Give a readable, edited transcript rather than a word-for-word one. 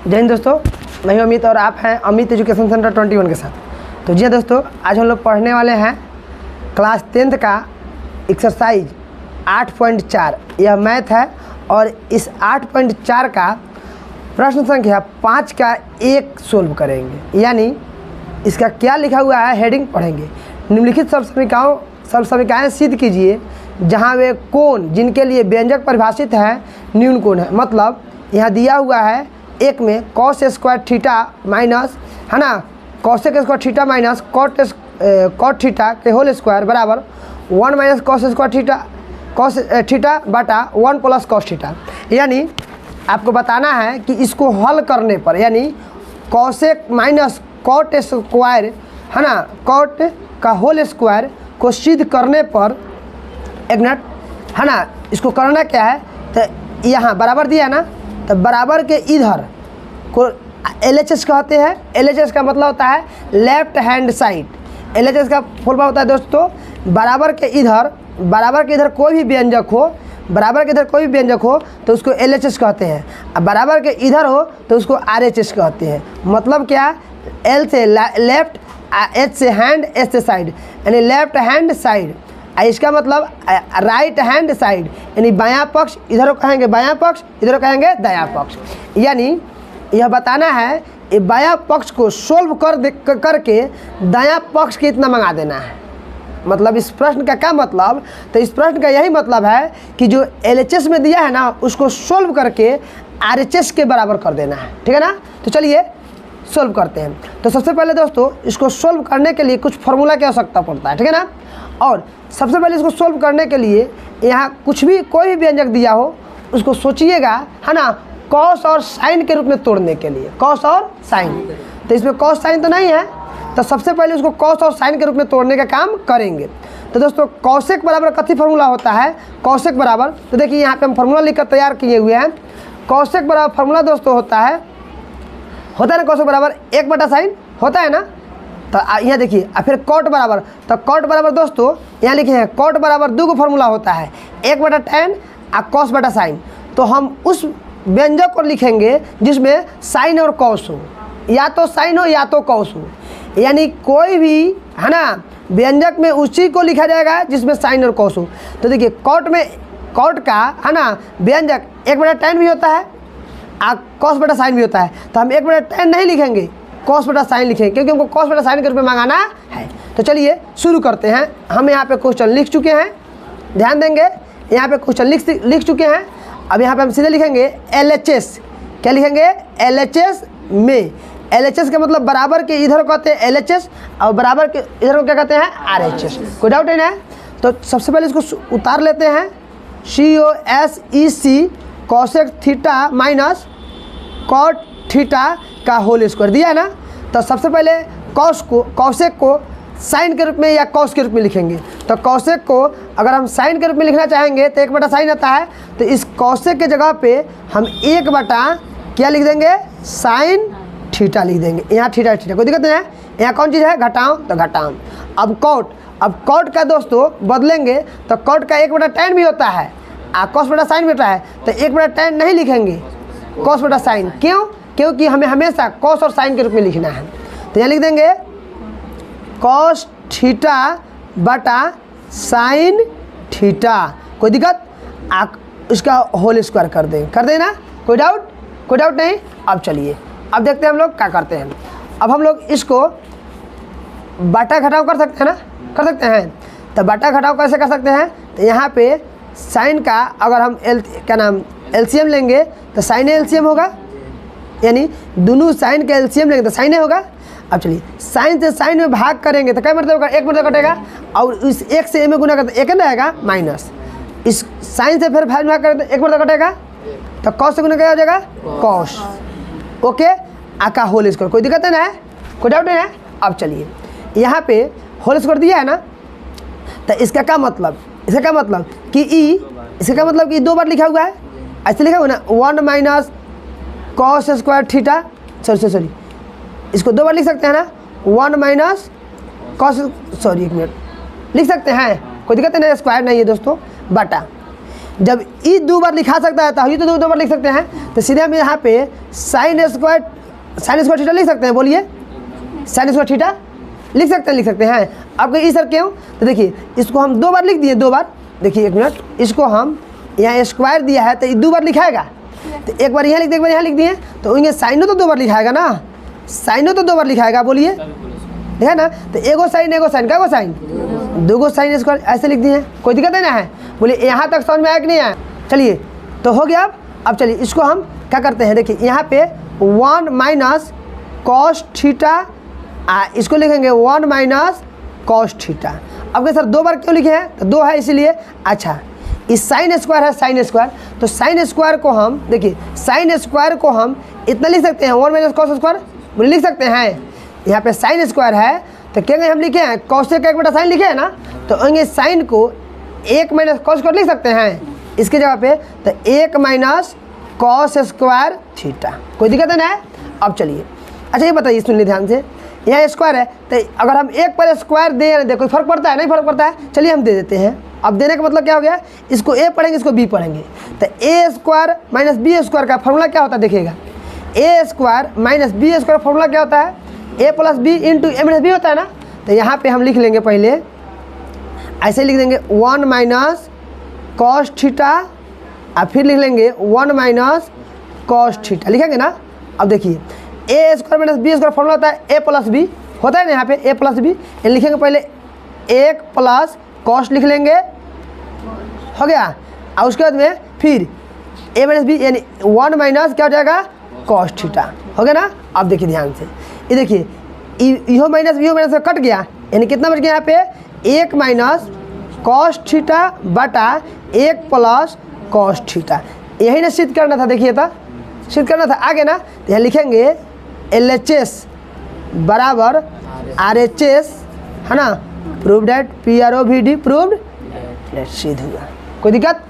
जय हिंद दोस्तों, मैं हूं अमित और आप हैं अमित एजुकेशन सेंटर 21 के साथ। तो जी दोस्तों, आज हम लोग पढ़ने वाले हैं क्लास 10th का एक्सरसाइज 8.4। यह मैथ है और इस 8.4 का प्रश्न संख्या 5 का एक सोल्व करेंगे। यानी इसका क्या लिखा हुआ है हेडिंग पढ़ेंगे। निम्नलिखित सब समीकरण सिद्ध कीजिए जहाँ वे कोण जिनके लिए व्यंजक परिभाषित है न्यून कोण है। मतलब यहाँ दिया हुआ है एक में कॉस स्क्वायर थीटा माइनस है ना cosec square theta minus cot theta के होल स्क्वायर बराबर 1 minus cos square theta cos theta बटा 1 प्लस कॉस थीटा। यानी आपको बताना है कि इसको हल करने पर यानी कॉसेक माइनस कॉट स्क्वायर है ना कॉट का होल स्क्वायर को सिद्ध करने पर एक मिनट है ना इसको करना क्या है। तो यहाँ बराबर दिया है ना, तो बराबर के इधर को LHS कहते हैं। LHS का मतलब होता है लेफ्ट हैंड साइड। LHS का फुल फॉर्म होता है दोस्तों बराबर के इधर कोई भी व्यंजक हो तो उसको LHS कहते हैं। अब बराबर के इधर हो तो उसको RHS कहते हैं। मतलब क्या, L से लेफ्ट, H से हैंड, S से साइड यानी लेफ्ट हैंड साइड। इसका मतलब राइट हैंड साइड यानी बायां पक्ष, इधर को कहेंगे बायां पक्ष, इधर को कहेंगे दायां पक्ष। यानी यह बताना है ये बायां पक्ष को सोल्व करके दायां पक्ष के इतना मंगा देना है। मतलब इस प्रश्न का क्या मतलब, तो इस प्रश्न का यही मतलब है कि जो LHS में दिया है ना उसको सोल्व करके RHS के बराबर कर देना है। ठीक है ना। तो चलिए सोल्व करते हैं। तो सबसे पहले दोस्तों इसको सोल्व करने के लिए कुछ फार्मूला की आवश्यकता पड़ता है। ठीक है ना। और सबसे पहले इसको सोल्व करने के लिए यहाँ कोई भी व्यंजक दिया हो उसको सोचिएगा है ना कॉस और साइन के रूप में तोड़ने के लिए। कॉस और साइन, तो इसमें कॉस साइन तो नहीं है, तो सबसे पहले उसको कॉस और साइन के रूप में तोड़ने का काम करेंगे। तो दोस्तों कॉसेक बराबर कथी फार्मूला होता है, कॉसेक बराबर, तो देखिए यहाँ पे हम फार्मूला लिखकर तैयार किए हुए हैं। कॉसेक बराबर फार्मूला दोस्तों होता है ना कॉसेक बराबर 1/sin होता है ना। तो यहाँ देखिए फिर कॉट बराबर, तो कॉट बराबर दोस्तों यहाँ लिखे हैं कॉट बराबर 2 फार्मूला होता है 1/tan और cos/sin। तो हम उस व्यंजक को लिखेंगे जिसमें साइन और कॉस हो, या तो साइन हो या तो कॉस हो। यानी कोई भी है ना व्यंजक में उसी को लिखा जाएगा जिसमें साइन और कॉस हो। तो देखिए कॉट का है ना व्यंजक 1/tan भी होता है और cos/sin भी होता है। तो हम 1/tan नहीं लिखेंगे, cos/sin लिखेंगे क्योंकि हमको cos/sin के रूप में मंगाना है। तो चलिए शुरू करते हैं। हम यहाँ पे क्वेश्चन लिख चुके हैं, ध्यान देंगे यहाँ पे क्वेश्चन लिख चुके हैं। अब यहाँ पे हम सीधे लिखेंगे LHS। क्या लिखेंगे, LHS में। LHS का मतलब बराबर के इधर कहते हैं LHS और बराबर के इधर को क्या कहते हैं RHS। कोई डाउट नहीं है। तो सबसे पहले इसको उतार लेते हैं। COSEC cosec theta minus cot theta का होल स्क्वायर दिया है ना। तो सबसे पहले कॉसेक को साइन के रूप में या कॉस के रूप में लिखेंगे। तो कॉसेक को अगर हम साइन के रूप में लिखना चाहेंगे तो 1/sin आता है। तो इस कॉसेक के जगह पे हम 1/ क्या लिख देंगे, साइन थीटा लिख देंगे। यहाँ थीटा कोई दिक्कत नहीं है। यहाँ कौन चीज़ है, घटाओ, तो घटाओ। अब कॉट का दोस्तों बदलेंगे तो कॉट का 1/tan भी होता है और cos/sin भी होता है। तो 1/tan नहीं लिखेंगे, cos/sin। क्यों, क्योंकि हमें हमेशा कॉस और साइन के रूप में लिखना है। तो यहाँ लिख देंगे cos थीटा बटा साइन थीटा। कोई दिक्कत, आप इसका होल स्क्वायर कर दें ना। कोई डाउट नहीं। अब चलिए अब देखते हैं हम लोग क्या करते हैं। अब हम लोग इसको बटा घटाव कर सकते हैं ना, कर सकते हैं। तो बटा घटाव कैसे कर सकते हैं, तो यहाँ पे साइन का अगर हम LCM लेंगे तो साइन LCM होगा, यानी दोनों साइन का LCM लेंगे तो साइन होगा। अब चलिए साइन से साइन में भाग करेंगे तो क्या मतलब होगा, 1 मतलब कटेगा और इस 1 से में गुना करते 1 रहेगा माइनस। इस साइन से फिर भाग करें तो 1 मतलब कटेगा, तो कॉस से गुना क्या हो जाएगा, कॉस। ओके, आका होल स्क्वायर। कोई दिक्कत नहीं है, कोई डाउट नहीं है। अब चलिए यहाँ पे होल स्क्वायर दिया है ना, तो इसका क्या मतलब, कि इसका क्या मतलब कि 2 बार लिखा हुआ है। ऐसे लिखा हुआ ना 1 minus cos square theta, sorry इसको 2 बार लिख सकते हैं ना, 1 माइनस कॉस, एक मिनट लिख सकते हैं, कोई दिक्कत नहीं है। स्क्वायर नहीं है दोस्तों, बटा। जब ई 2 बार लिखा सकता है तो ये तो 2 बार लिख सकते हैं। तो सीधे हम यहाँ पे साइन स्क्वायर थीटा लिख सकते हैं, बोलिए साइन स्क्वायर थीटा लिख सकते हैं। आपको ये सर क्यों, तो देखिए इसको हम 2 बार लिख दिए, 2 बार। देखिए 1 मिनट, इसको हम यहाँ स्क्वायर दिया है तो ये 2 बार लिखाएगा, तो एक बार यहाँ लिख दिए, एक बार यहाँ लिख दिए, तो इनके साइनो तो 2 बार लिखाएगा ना, साइनो तो 2 बार लिखाएगा, बोलिए है ना। तो एगो साइन का गो साइन, 2 गो साइन स्क्वायर ऐसे लिख दिए, कोई दिक्कत नहीं ना है, बोलिए यहाँ तक समझ में आया कि नहीं आया। चलिए तो हो गया। अब चलिए इसको हम क्या करते हैं, देखिए यहाँ पे 1 माइनस कॉस थीटा, इसको लिखेंगे 1 माइनस कॉस थीटा। अब सर 2 बार क्यों लिखे हैं, तो 2 है इसीलिए। अच्छा इस साइन स्क्वायर है, साइन स्क्वायर, तो साइन स्क्वायर को हम देखिए साइन स्क्वायर को हम इतना लिख सकते हैं 1 माइनस कॉस स्क्वायर, बोले लिख सकते हैं। यहाँ पे साइन स्क्वायर है तो क्या हम लिखे हैं कॉस का 1 बटा साइन लिखे हैं ना, तो होंगे साइन को 1 माइनस कॉस स्क्वायर लिख सकते हैं इसके जगह पे, तो 1 माइनस कॉस स्क्वायर थीटा, कोई दिक्कत है ना। अब चलिए अच्छा ये बताइए, सुन लीजिए ध्यान से, यहाँ स्क्वायर है तो अगर हम 1 पर स्क्वायर दे या दे कोई फर्क पड़ता है, नहीं फर्क पड़ता है, चलिए हम दे देते हैं। अब देने का मतलब क्या हो गया, इसको ए पढ़ेंगे इसको बी पढ़ेंगे, तो A square minus B square का फॉर्मूला क्या होता है, देखिएगा A square minus B square formula क्या होता है, A plus B into A minus B होता है ना। तो यहाँ पे हम लिख लेंगे पहले ऐसे लिख देंगे 1 माइनस कॉस थीटा, और फिर लिख लेंगे 1 माइनस कॉस थीटा, लिखेंगे ना। अब देखिए A square minus B square formula होता है ए प्लस बी, होता है ना यहाँ पे ए प्लस बी, लिखेंगे पहले 1 प्लस कॉस लिख लेंगे, हो गया। और उसके बाद में फिर ए माइनस बी यानी 1 माइनस क्या हो जाएगा कॉस थीटा, हो गया ना। अब देखिए ध्यान से, ये देखिए इहो माइनस कट गया, यानी कितना बच गया यहाँ पे 1 माइनस कॉस थीटा बटा 1 प्लस कॉस थीटा, यही ना सिद्ध करना था। देखिए तो सिद्ध करना था आगे ना, तो यहाँ लिखेंगे LHS बराबर RHS, है ना, प्रूव्ड एट PROVD, प्रूव्ड सिद्ध हुआ, कोई दिक्कत।